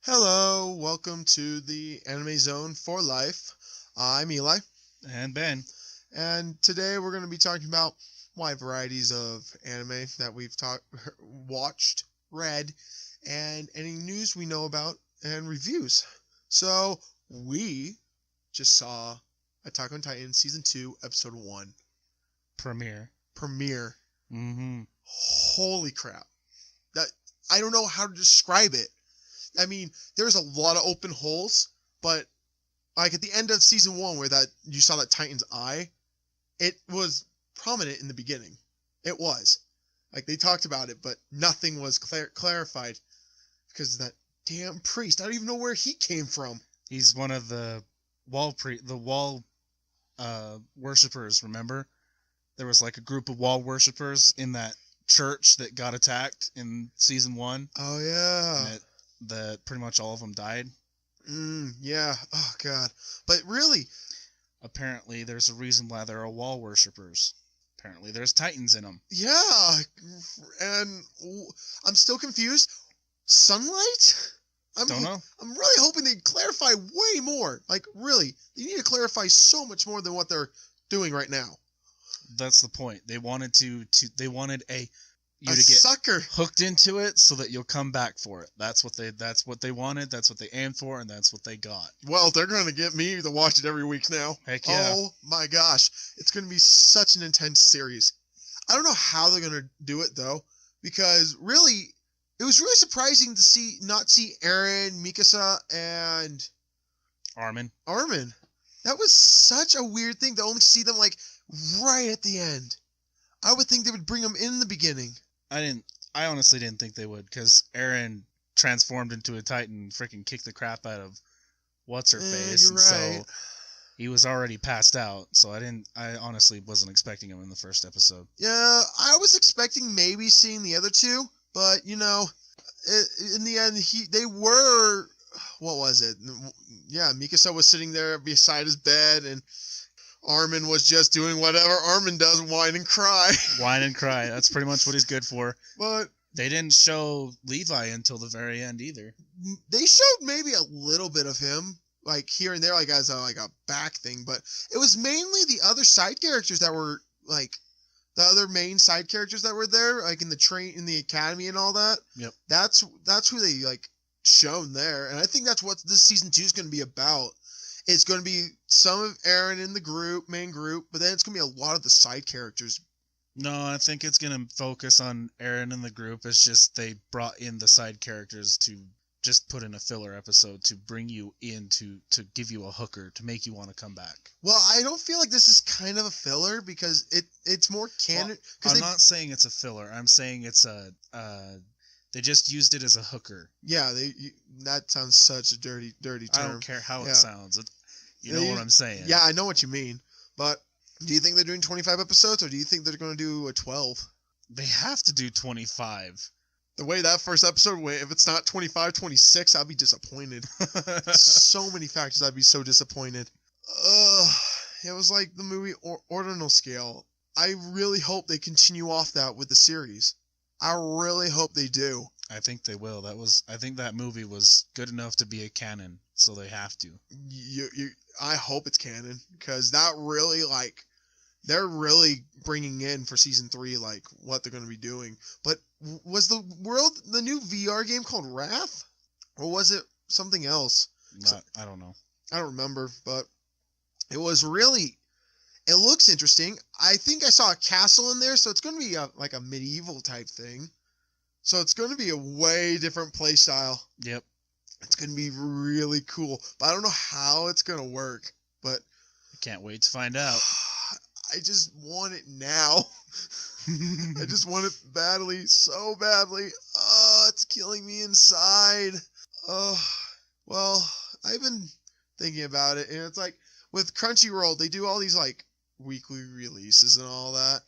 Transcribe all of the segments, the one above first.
Hello, welcome to the Anime Zone for Life. I'm Eli, And Ben, and today we're going to be talking about wide varieties of anime that we've watched, read, and any news we know about and reviews. So, we just saw Attack on Titan Season 2, Episode 1 premiere. premiere. Mm-hmm. Holy crap. That I don't know how to describe it. I mean, there's a lot of open holes, but like at the end of season 1 where that you saw that Titan's eye, it was prominent in the beginning. It was. Like they talked about it, but nothing was clarified because of that damn priest. I don't even know where he came from. He's one of the wall worshippers, remember? There was like a group of wall worshippers in that church that got attacked in season 1. Oh yeah. And that pretty much all of them died. Yeah. Oh god. But really, apparently there's a reason why there are wall worshippers. Apparently there's titans in them. Yeah. And I'm still confused. Sunlight? Don't know. I'm really hoping they clarify way more. Like, really, they need to clarify so much more than what they're doing right now. That's the point. They wanted they wanted you a to get sucker hooked into it so that you'll come back for it. That's what they wanted, that's what they aimed for, and that's what they got. Well, they're going to get me to watch it every week now. Heck yeah. Oh my gosh. It's going to be such an intense series. I don't know how they're going to do it though, because really, it was really surprising to not see Eren, Mikasa, and Armin. That was such a weird thing to only see them like right at the end. I would think they would bring them in the beginning. I honestly didn't think they would, because Eren transformed into a Titan, freaking kicked the crap out of what's her face. You're right. So he was already passed out. So I honestly wasn't expecting him in the first episode. Yeah, I was expecting maybe seeing the other two, but in the end, they were. What was it? Yeah, Mikasa was sitting there beside his bed, and Armin was just doing whatever Armin does, whine and cry. Whine and cry. That's pretty much what he's good for. But they didn't show Levi until the very end either. They showed maybe a little bit of him, like here and there, like as a back thing. But it was mainly the other side characters that were like the other main side characters that were there, like in the academy and all that. Yep. That's who they like shown there, and I think that's what this season 2 is going to be about. It's going to be some of Eren in the main group, but then it's going to be a lot of the side characters. No, I think it's going to focus on Eren in the group. It's just they brought in the side characters to just put in a filler episode to bring you in to give you a hooker to make you want to come back. Well, I don't feel like this is kind of a filler because it's more canon. Well, I'm not saying it's a filler. I'm saying it's they just used it as a hooker. Yeah, that sounds such a dirty term. I don't care how it sounds. You know what I'm saying. Yeah, I know what you mean. But do you think they're doing 25 episodes, or do you think they're going to do a 12? They have to do 25. The way that first episode went, if it's not 25, 26, I'll be disappointed. So many factors, I'd be so disappointed. It was like the movie Ordinal Scale. I really hope they continue off that with the series. I really hope they do. I think they will. I think that movie was good enough to be a canon, so they have to. I hope it's canon, because that really, like, they're really bringing in for season 3, like, what they're going to be doing. But was the new VR game called Wrath? Or was it something else? I don't know. I don't remember, but it was really, it looks interesting. I think I saw a castle in there, so it's going to be like a medieval type thing. So it's going to be a way different play style. Yep. It's going to be really cool. But I don't know how it's going to work. But I can't wait to find out. I just want it now. I just want it badly, so badly. Oh, it's killing me inside. Oh, well, I've been thinking about it, and it's like with Crunchyroll, they do all these like weekly releases and all that,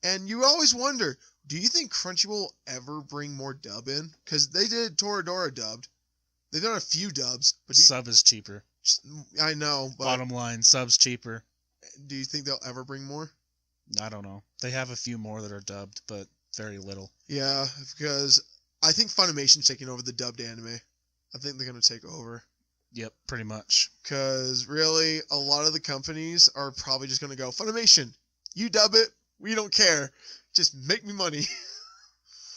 and you always wonder, do you think Crunchyroll will ever bring more dub in? Because they did Toradora dubbed. They've done a few dubs, but sub is cheaper. I know, but bottom line, sub's cheaper. Do you think they'll ever bring more? I don't know. They have a few more that are dubbed, but very little. Yeah, because I think Funimation's taking over the dubbed anime. I think they're going to take over. Yep, pretty much. Because really, a lot of the companies are probably just going to go, Funimation, you dub it, we don't care. Just make me money.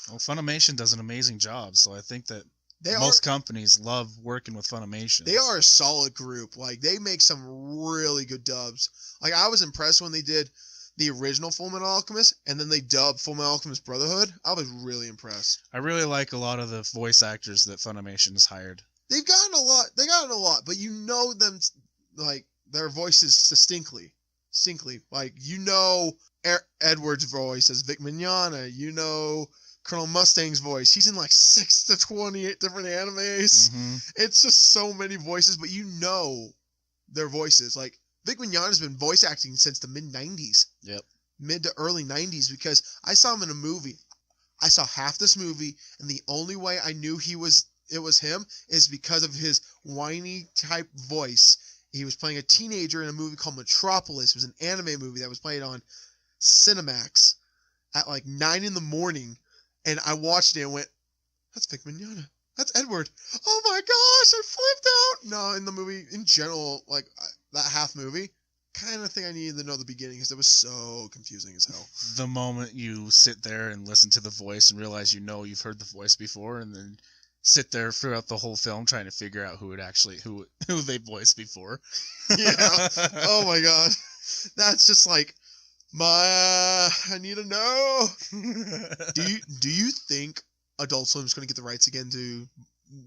Well, Funimation does an amazing job, so I think that They most companies love working with Funimation. They are a solid group. Like, they make some really good dubs. Like, I was impressed when they did the original Fullmetal Alchemist, and then they dubbed Fullmetal Alchemist Brotherhood. I was really impressed. I really like a lot of the voice actors that Funimation has hired. They've gotten a lot. They gotten a lot, but you know them, like, their voices distinctly. Like, you know Edward's voice as Vic Mignogna. You know Colonel Mustang's voice. He's in like 6 to 28 different animes. Mm-hmm. It's just so many voices, but you know their voices. Like, Vic Mignogna's been voice acting since the mid-90s. Yep. Mid to early 90s, because I saw him in a movie. I saw half this movie, and the only way I knew it was him is because of his whiny type voice. He was playing a teenager in a movie called Metropolis. It was an anime movie that was played on Cinemax at like 9 in the morning. And I watched it and went, that's Vic Mignogna. That's Edward. Oh my gosh, I flipped out. No, in the movie, in general, like that half movie, kind of thing I needed to know the beginning because it was so confusing as hell. The moment you sit there and listen to the voice and realize you've heard the voice before, and then sit there throughout the whole film trying to figure out who they voiced before. Yeah. Oh my god. That's just like I need to know. Do you think Adult Swim is going to get the rights again to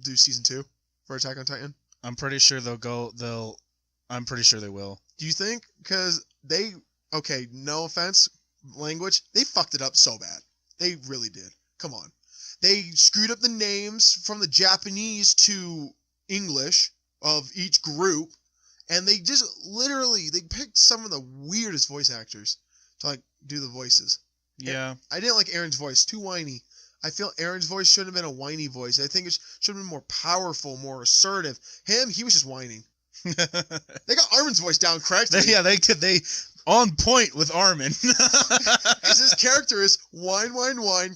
do season 2 for Attack on Titan? I'm pretty sure I'm pretty sure they will. Do you think? Because okay, no offense, language, they fucked it up so bad. They really did. Come on. They screwed up the names from the Japanese to English of each group, and they just they picked some of the weirdest voice actors to like do the voices. Yeah. And I didn't like Aaron's voice, too whiny. I feel Aaron's voice should have been a whiny voice. I think it should have been more powerful, more assertive. He was just whining. They got Armin's voice down correctly. They on point with Armin. Because his character is whine,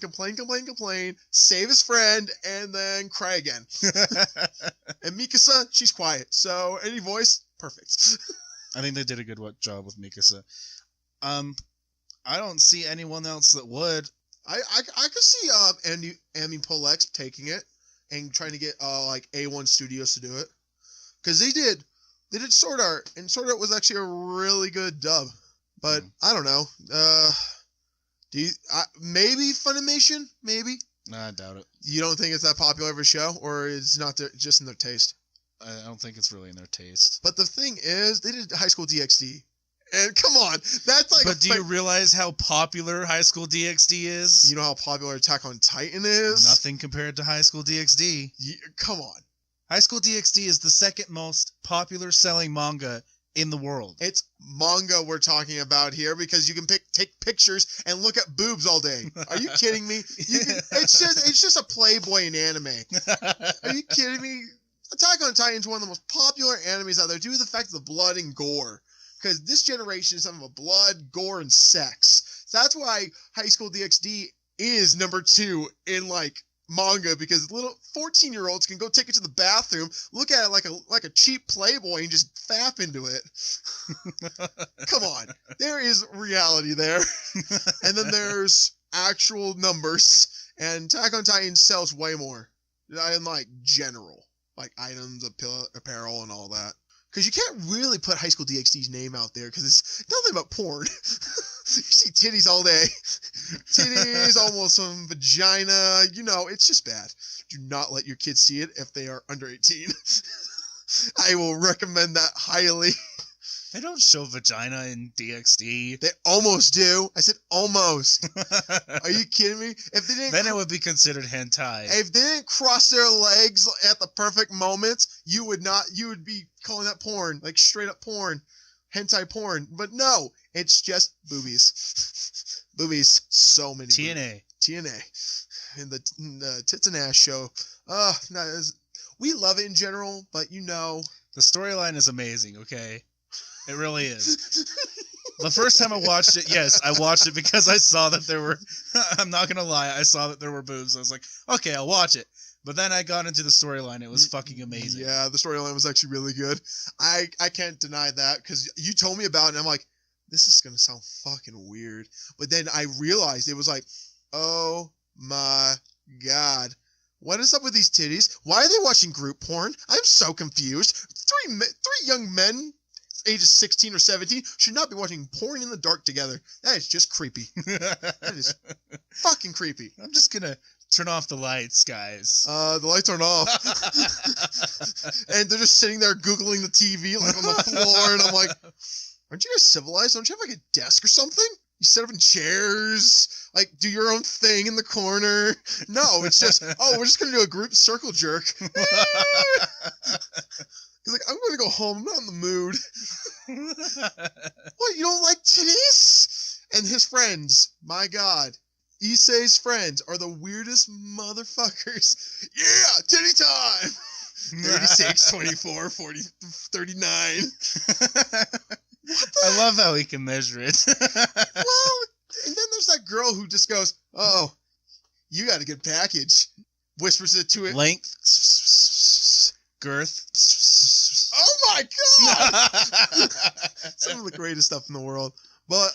complain, save his friend, and then cry again. And Mikasa, she's quiet. So any voice, perfect. I think they did a good job with Mikasa. I don't see anyone else that would. I could see Amy Polex taking it and trying to get like A1 Studios to do it. Because they did Sword Art, and Sword Art was actually a really good dub. But I don't know. Maybe Funimation? Maybe? Nah, I doubt it. You don't think it's that popular of a show, or it's not just in their taste? I don't think it's really in their taste. But the thing is, they did High School DxD. And come on, that's like... But do you realize how popular High School DxD is? You know how popular Attack on Titan is? Nothing compared to High School DxD. Come on. High School DxD is the second most popular selling manga in the world. It's manga we're talking about here because you can take pictures and look at boobs all day. Are you kidding me? It's just a Playboy in anime. Are you kidding me? Attack on Titan is one of the most popular animes out there due to the fact of the blood and gore. Because this generation is something of blood, gore, and sex. So that's why High School DxD is number 2 in like manga, because little 14-year-olds can go take it to the bathroom, look at it like a cheap Playboy, and just fap into it. Come on, there is reality there. And then there's actual numbers, and Attack on Titan sells way more in like general, like items, apparel, and all that. Because you can't really put High School DxD's name out there because it's nothing but porn. You see titties all day. Titties, almost some vagina. You know, it's just bad. Do not let your kids see it if they are under 18. I will recommend that highly. They don't show vagina in DxD. They almost do. I said almost. Are you kidding me? If they didn't, then it would be considered hentai. If they didn't cross their legs at the perfect moments, you would be calling that porn, like straight up porn, hentai porn. But no, it's just boobies. Boobies. So many. TNA. In the Tits and Ass show. We love it in general, but you know. The storyline is amazing, okay? It really is. The first time I watched it, yes, I watched it because I saw that there were, I'm not going to lie, I saw that there were boobs. I was like, okay, I'll watch it. But then I got into the storyline. It was fucking amazing. Yeah, the storyline was actually really good. I can't deny that because you told me about it and I'm like, this is going to sound fucking weird. But then I realized it was like, oh my God. What is up with these titties? Why are they watching group porn? I'm so confused. Three young men, ages 16 or 17, should not be watching porn in the dark together. That is just creepy. That is fucking creepy. I'm just going to turn off the lights, guys. The lights aren't off. And they're just sitting there Googling the TV like on the floor. And I'm like, aren't you guys civilized? Don't you have like a desk or something? You sit up in chairs, like do your own thing in the corner. No, it's just, oh, we're just going to do a group circle jerk. He's like, I'm going to go home. I'm not in the mood. What, you don't like titties? And his friends, my God. Issei's friends are the weirdest motherfuckers. Yeah, titty time. 36, 24, 40, 39. I love how he can measure it. Well, and then there's that girl who just goes, oh, you got a good package. Whispers it to it. Length. Girth. Oh my God. Some of the greatest stuff in the world. But,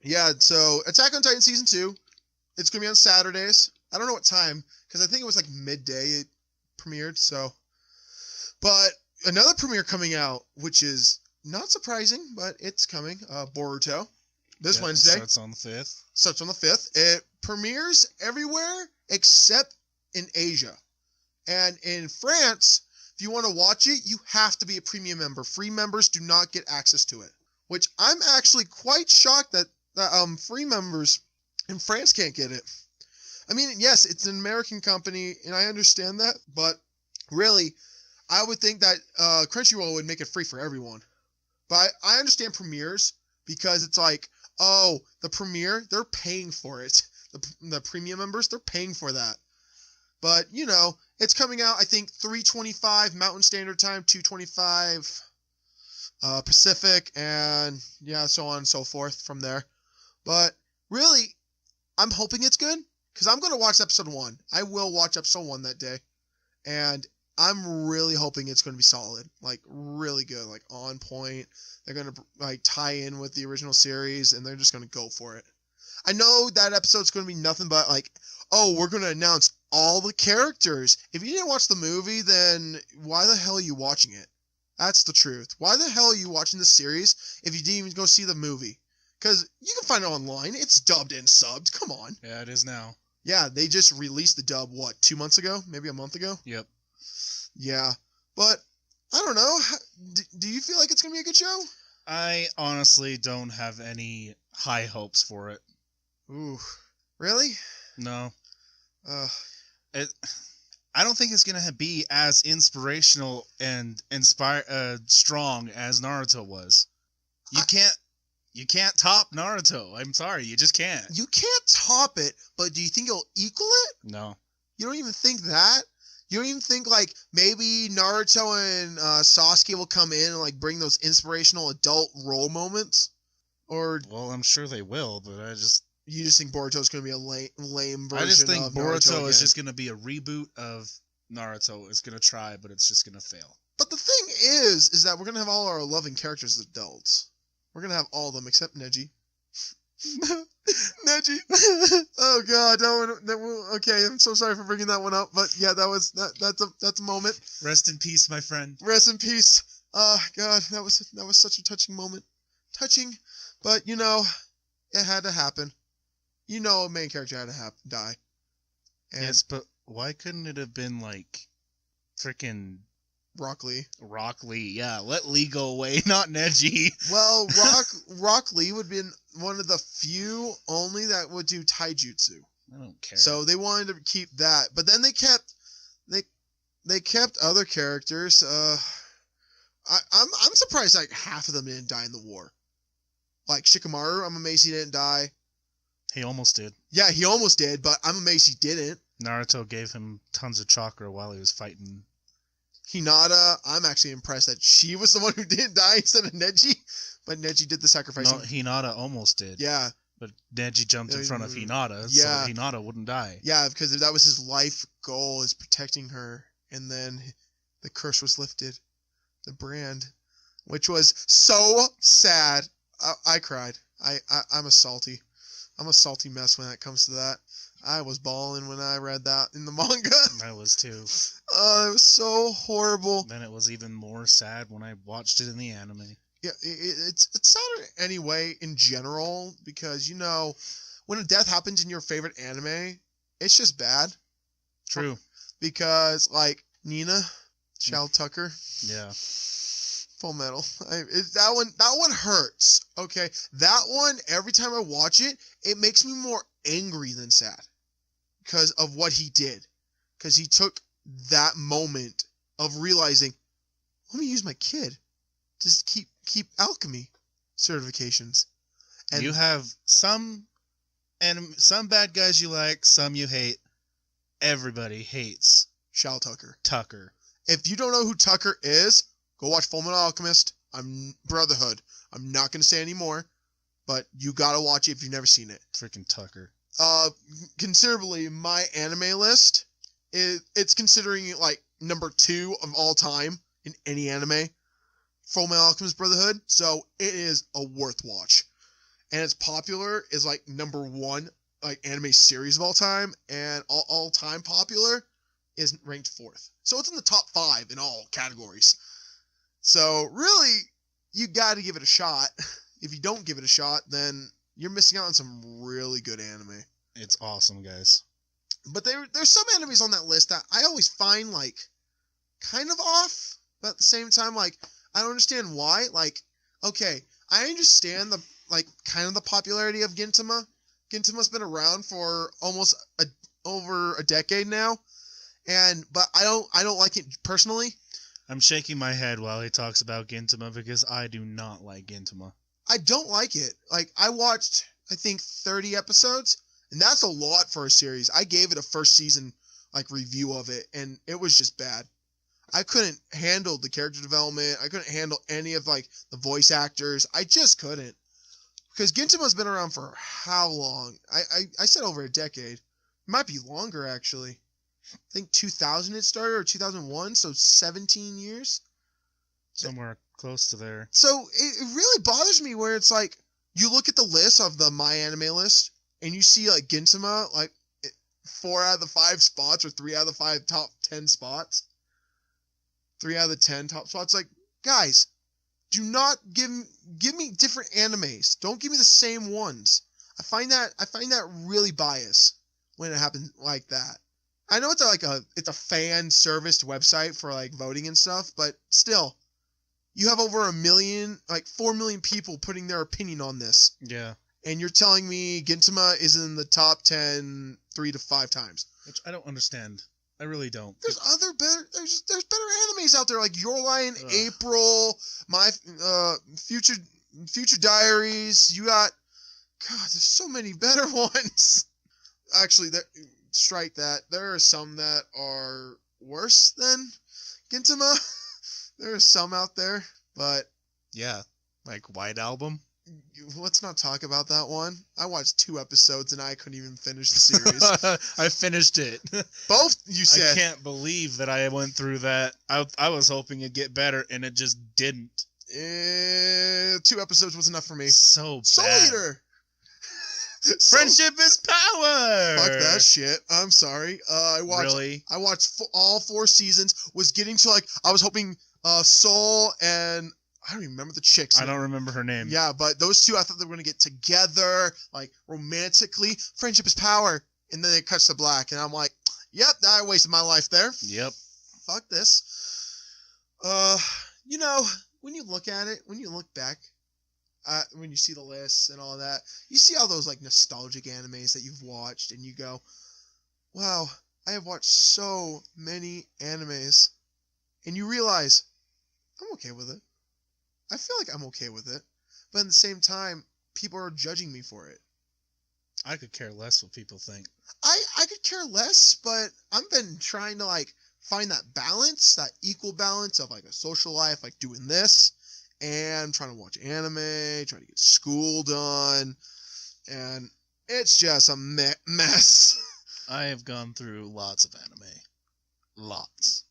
yeah, so Attack on Titan Season 2. It's going to be on Saturdays. I don't know what time, because I think it was like midday it premiered, so. But another premiere coming out, which is not surprising, but it's coming, Boruto, this Wednesday. Starts on the 5th. Starts on the 5th. It premieres everywhere except in Asia. And in France, if you want to watch it, you have to be a premium member. Free members do not get access to it, which I'm actually quite shocked that free members in France can't get it. I mean, yes, it's an American company, and I understand that, but really, I would think that Crunchyroll would make it free for everyone. But I understand premieres, because it's like, oh, the premiere, they're paying for it. The premium members, they're paying for that. But, you know, it's coming out, I think, 3:25 Mountain Standard Time, 2:25 Pacific, and yeah, so on and so forth from there. But really, I'm hoping it's good, because I'm going to watch episode 1. I will watch episode 1 that day, and I'm really hoping it's going to be solid, like really good, like on point. They're going to like tie in with the original series, and they're just going to go for it. I know that episode's going to be nothing but like, oh, we're going to announce all the characters. If you didn't watch the movie, then why the hell are you watching it? That's the truth. Why the hell are you watching the series if you didn't even go see the movie? Because you can find it online. It's dubbed and subbed. Come on. Yeah, it is now. Yeah, they just released the dub, what, 2 months ago? Maybe a month ago? Yep. Yeah. But, I don't know. Do you feel like it's going to be a good show? I honestly don't have any high hopes for it. Ooh. Really? No. I don't think it's going to be as inspirational and strong as Naruto was. You can't top Naruto. I'm sorry, you just can't. You can't top it, but do you think it'll equal it? No. You don't even think that? You don't even think, like, maybe Naruto and Sasuke will come in and, like, bring those inspirational adult role moments? Or... Well, I'm sure they will, but You just think Boruto's going to be a lame version of Naruto? I just think Boruto is again. just going to be a reboot of Naruto. It's going to try, but it's just going to fail. But the thing is that we're going to have all our loving characters as adults. We're going to have all of them except Neji. Neji. Oh God, okay, I'm so sorry for bringing that one up, but yeah, that's a moment. Rest in peace, my friend. Rest in peace. God, that was such a touching moment. Touching, but you know, it had to happen. You know, a main character had to die. And yes, but why couldn't it have been like freaking Rock Lee? Rock Lee, yeah. Let Lee go away, not Neji. Well, Rock Lee would have been one of the few only that would do taijutsu. I don't care. So they wanted to keep that, but then they kept other characters. I'm surprised like half of them didn't die in the war. Like Shikamaru, I'm amazed he didn't die. He almost did. Yeah, he almost did, but I'm amazed he didn't. Naruto gave him tons of chakra while he was fighting. Hinata, I'm actually impressed that she was the one who didn't die instead of Neji, but Neji did the sacrifice. No, Hinata almost did. Yeah, But Neji jumped in front of Hinata, so Hinata wouldn't die. Yeah, because that was his life goal, is protecting her. And then the curse was lifted. The brand. Which was so sad. I cried. I'm a salty mess when it comes to that. I was bawling when I read that in the manga. I was too. Oh, it was so horrible. Then it was even more sad when I watched it in the anime. Yeah, it's sad anyway in general, because, you know, when a death happens in your favorite anime, it's just bad. True. Because, like, Nina, Shao Tucker. Yeah. Full Metal. That one hurts. Okay, that one, every time I watch it, it makes me more angry than sad because of what he did. Because he took that moment of realizing, let me use my kid to keep alchemy certifications. And you have some bad guys you like, some you hate. Everybody hates Shao Tucker. If you don't know who Tucker is, go watch Fullmetal Alchemist. Brotherhood. I'm not going to say any more, but you got to watch it if you've never seen it. Freaking Tucker. Considerably, my anime list, it's considering it like number 2 of all time in any anime. Fullmetal Alchemist Brotherhood. So it is a worth watch. And it's popular is like number 1 like anime series of all time, and all time popular is ranked 4th. So it's in the top 5 in all categories. So, really, you got to give it a shot. If you don't give it a shot, then you're missing out on some really good anime. It's awesome, guys. But there's some animes on that list that I always find, like, kind of off. But at the same time, like, I don't understand why. Like, okay, I understand the, like, kind of the popularity of Gintama. Gintama's been around for almost over a decade now. But I don't like it personally. I'm shaking my head while he talks about Gintama because I do not like Gintama. I don't like it. Like, I watched, I think, 30 episodes, and that's a lot for a series. I gave it a first season, like, review of it, and it was just bad. I couldn't handle the character development. I couldn't handle any of, like, the voice actors. I just couldn't. Because Gintama's been around for how long? I said over a decade. It might be longer, actually. I think 2000 it started, or 2001, so 17 years? Somewhere close to there. So it really bothers me where it's like, you look at the list of the My Anime list, and you see like Gintama, like 4 out of the 5 spots, or 3 out of the 5 top 10 spots. 3 out of the 10 top spots. Like, guys, do not give me different animes. Don't give me the same ones. I find that really biased when it happens like that. I know it's a fan serviced website for like voting and stuff, but still, you have over 1 million, like 4 million people putting their opinion on this. Yeah. And you're telling me Gintama is in the top 10 3 to 5 times. Which I don't understand. I really don't. There's better animes out there like Your Lie in April, My Future Diaries. You got, God, there's so many better ones. Actually, strike that. There are some that are worse than Gintama. There are some out there, but yeah, like White Album. Let's not talk about that one. I watched 2 episodes and I couldn't even finish the series. I finished it. Both, you said. I can't believe that I went through that. I was hoping it'd get better, and it just didn't. 2 episodes was enough for me. So bad. Soul Eater. Friendship is power. Fuck that shit. I'm sorry. I watched all 4 seasons. Was getting to like, I was hoping Soul and I don't even remember the chick's name. I don't remember her name. Yeah, but those 2, I thought they were going to get together, like, romantically. Friendship is power. And then it cuts to black. And I'm like, yep, I wasted my life there. Yep. Fuck this. You know, when you look at it, when you look back, when you see the lists and all that, you see all those, like, nostalgic animes that you've watched. And you go, wow, I have watched so many animes. And you realize, I'm okay with it. I feel like I'm okay with it, but at the same time, people are judging me for it. I could care less what people think. I could care less, but I've been trying to like find that balance, that equal balance of like a social life, like doing this, and trying to watch anime, trying to get school done, and it's just a mess. I have gone through lots of anime. Lots.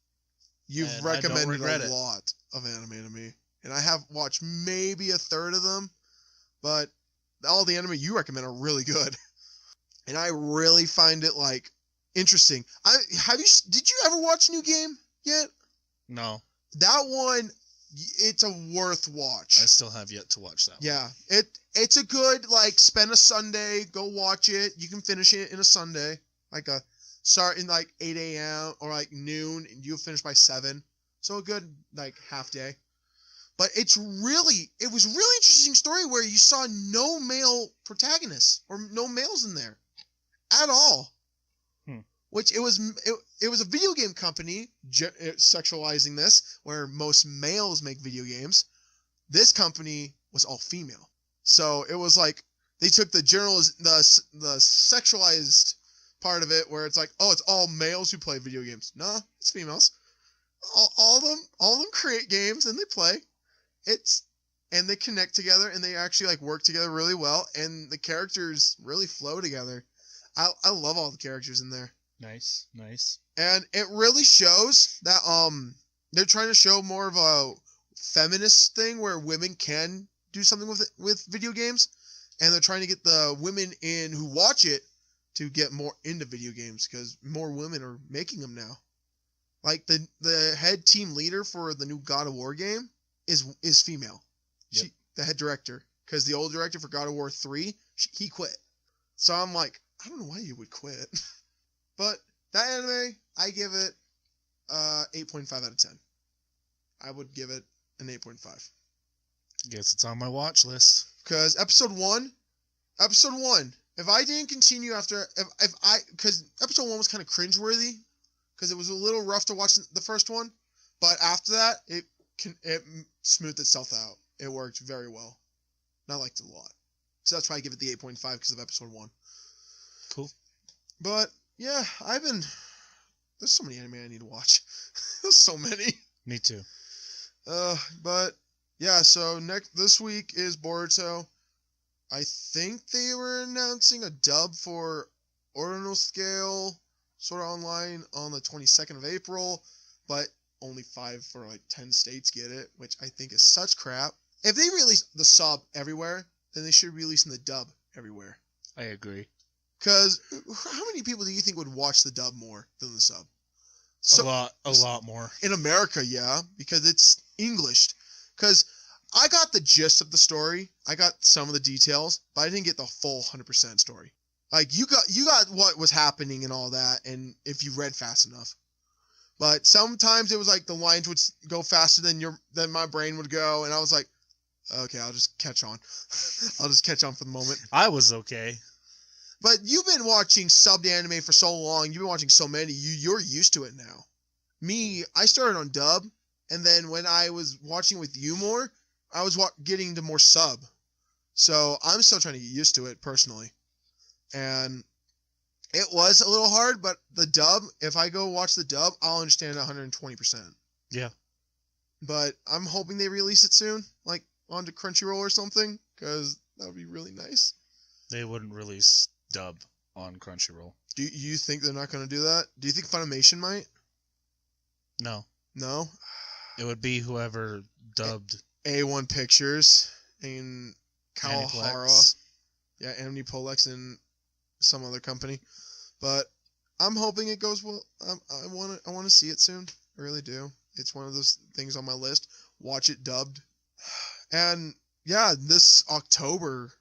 You've And I don't recommended regret a it. lot of anime to me, and I have watched maybe a third of them, but all the anime you recommend are really good, and I really find it like interesting. Did you ever watch New Game yet? No, That one, it's a worth watch. I still have yet to watch that one. Yeah, it's a good, like, spend a Sunday, go watch it. You can finish it in a Sunday, like start in like 8 a.m. or like noon, and you'll finish by 7. So a good like half day. But it was really interesting story where you saw no male protagonists or no males in there at all. Which it was a video game company sexualizing this, where most males make video games. This company was all female, so it was like they took the sexualized part of it, where it's like, oh, it's all males who play video games. No, it's females. All of them create games and they play. And they connect together and they actually like work together really well, and the characters really flow together. I love all the characters in there. Nice. And it really shows that they're trying to show more of a feminist thing where women can do something with video games, and they're trying to get the women in who watch it to get more into video games, because more women are making them now. Like the head team leader for the new God of War game is female. Yep. The head director, because the old director for God of War 3, he quit. So I'm like, I don't know why you would quit. But that anime, I give it 8.5 out of 10. I would give it an 8.5. Guess it's on my watch list. Because episode one, if I didn't continue after, because episode 1 was kind of cringeworthy, because it was a little rough to watch the first one, but after that, it smoothed itself out. It worked very well. And I liked it a lot. So that's why I give it the 8.5, because of episode 1. Cool. But yeah, there's so many anime I need to watch. There's so many. Me too. But yeah, so this week is Boruto. I think they were announcing a dub for Ordinal Scale Sword Art Online on the 22nd of April, but only 5 for like 10 states get it, which I think is such crap. If they release the sub everywhere, then they should be releasing the dub everywhere. I agree. Because how many people do you think would watch the dub more than the sub? A lot more. In America, yeah, because it's Englished. Because I got the gist of the story. I got some of the details, but I didn't get the full 100% story. Like, you got what was happening and all that, and if you read fast enough. But sometimes it was like the lines would go faster than my brain would go, and I was like, okay, I'll just catch on. I'll just catch on for the moment. I was okay. But you've been watching subbed anime for so long. You've been watching so many. You're used to it now. Me, I started on dub, and then when I was watching with you more, I was getting to more sub. So I'm still trying to get used to it personally. And it was a little hard, but the dub, if I go watch the dub, I'll understand it 120%. Yeah. But I'm hoping they release it soon, like onto Crunchyroll or something, because that would be really nice. They wouldn't release dub on Crunchyroll. Do you think they're not going to do that? Do you think Funimation might? No. No? It would be whoever dubbed A1 Pictures and Kawahara. Aniplex. Yeah, Aniplex and some other company. But I'm hoping it goes well. I want to see it soon. I really do. It's one of those things on my list. Watch it dubbed. And yeah, this October,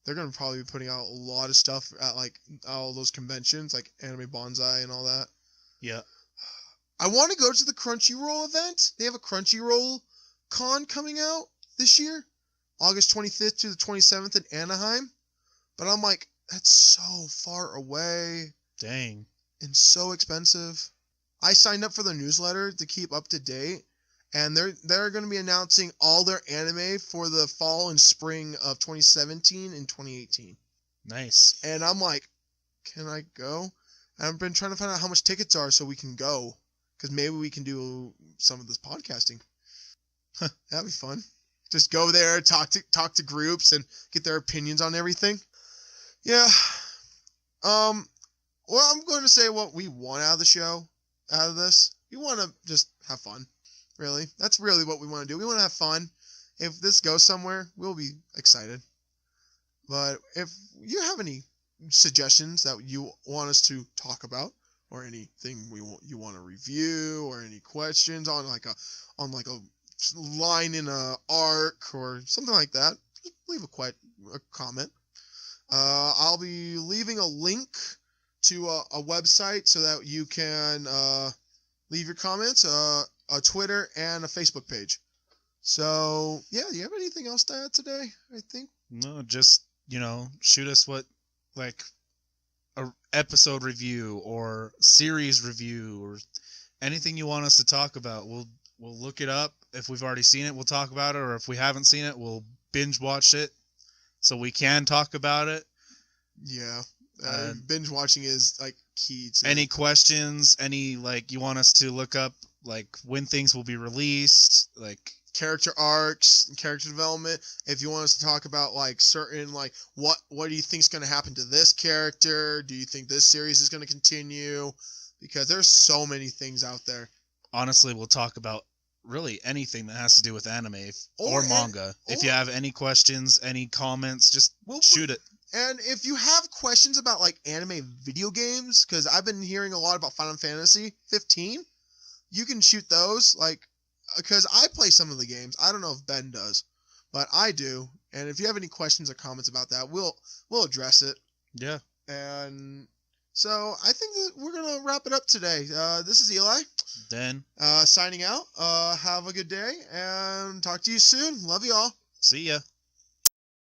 they're going to probably be putting out a lot of stuff at like all those conventions, like Anime Bonsai and all that. Yeah. I want to go to the Crunchyroll event. They have a Crunchyroll con coming out this year, August 25th to the 27th in Anaheim. But I'm like, that's so far away. Dang. And so expensive. I signed up for their newsletter to keep up to date, and they're going to be announcing all their anime for the fall and spring of 2017 and 2018. Nice. And I'm like, can I go? And I've been trying to find out how much tickets are so we can go, because maybe we can do some of this podcasting. That'd be fun. Just go there, talk to groups, and get their opinions on everything. Yeah. Well, I'm going to say what we want out of the show, out of this. We want to just have fun. Really. That's really what we want to do. We want to have fun. If this goes somewhere, we'll be excited. But if you have any suggestions that you want us to talk about, or anything you want to review, or any questions on like a line in a arc or something like that, just leave a comment. I'll be leaving a link to a website so that you can leave your comments, a Twitter and a Facebook page. So yeah, do you have anything else to add today? I think No, just shoot us what like a episode review or series review or anything you want us to talk about. We'll look it up. If we've already seen it, we'll talk about it, or if we haven't seen it, we'll binge watch it so we can talk about it. Yeah. Binge watching is like key to any questions, any like you want us to look up like when things will be released, like character arcs and character development. If you want us to talk about like certain like what do you think is going to happen to this character? Do you think this series is going to continue? Because there's so many things out there. Honestly, we'll talk about really anything that has to do with anime or manga. If you have any questions, any comments, just shoot it. And if you have questions about like anime video games, because I've been hearing a lot about Final Fantasy 15, you can shoot those. Like, because I play some of the games. I don't know if Ben does, but I do. And if you have any questions or comments about that, we'll address it. Yeah. And so I think that we're gonna wrap it up today. This is Eli. Dan. Signing out. Have a good day and talk to you soon. Love you all. See ya.